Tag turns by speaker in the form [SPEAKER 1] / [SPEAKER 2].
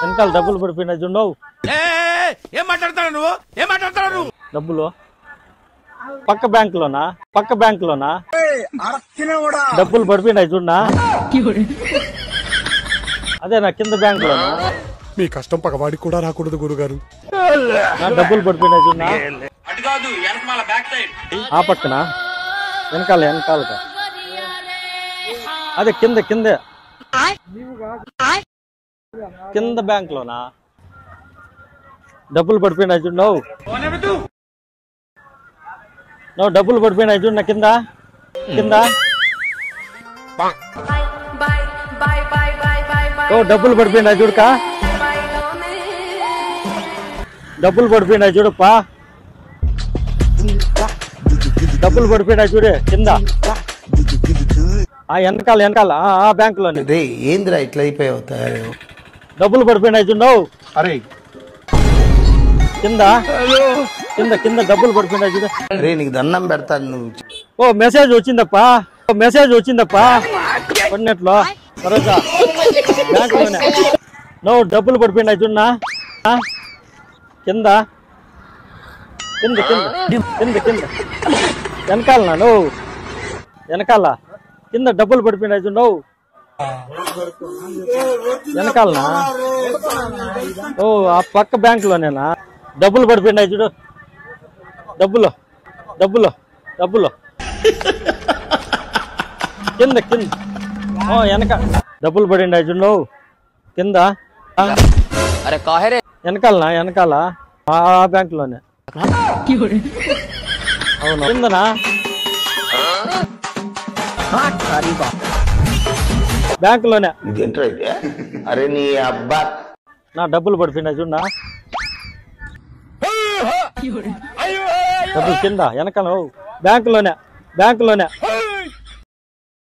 [SPEAKER 1] వెనకాల డబ్బులు పడిపోయినాయి చూడవు.
[SPEAKER 2] ఏం మాట్లాడతావు నువ్వు?
[SPEAKER 1] డబ్బులు పక్క బ్యాంకులోనా డబ్బులు పడిపోయినాయి చూడనా. అదే నా కింద బ్యాంకులోనా.
[SPEAKER 3] మీ కష్టం పగవాడికి కూడా రాకూడదు గురుగారు.
[SPEAKER 1] నా డబ్బులు పడిపోయినాయి చూడనా. ఆ పక్కన వెనకాలగా అదే కింద బ్యాంకులోనా డబ్బులు పడిపోయినాయి చూడవు. నువ్వు డబ్బులు పడిపోయినాయి చూడ కింద డబ్బులు పడిపోయినాయి చూడక. డబ్బులు పడిపోయినాయి చూడప్పా. డబ్బులు పడిపోయినాయి చూడే కింద. వెనకాల ఆ బ్యాంకులోనే.
[SPEAKER 4] ఏంద్రా ఇట్లా అయిపోయావు?
[SPEAKER 1] డబ్బులు పడిపోయినాయి చూడవు.
[SPEAKER 4] అరే
[SPEAKER 1] కింద డబ్బులు పడిపోయినాయి చూడ.
[SPEAKER 4] అరే నీకు దండం పెడతాను నువ్వు.
[SPEAKER 1] ఓ మెసేజ్ వచ్చిందప్పా కొన్నిట్లో తర్వాత బ్యాంకులోనే. నువ్వు డబ్బులు పడిపోయినాయి చూడనా. కింద వెనకాలనా నువ్వు వెనకాల కింద డబ్బులు పడిపోయినాయి చూడవు. వెనకాలనా ఓ ఆ పక్క బ్యాంకులోనేనా డబ్బులు పడిపోయినాయి చూడు. డబ్బులు కింద వెనక డబ్బులు పడినాయి చూడు కింద. వెనకాల ఆ బ్యాంకులోనే. అవును కిందనా బ్యాంకులోనే.
[SPEAKER 4] అరే నీ అబ్బా
[SPEAKER 1] నా డబ్బులు పడిపోయినాయి చూడనా. డబ్బులు కింద వెనకాల బ్యాంకులోనే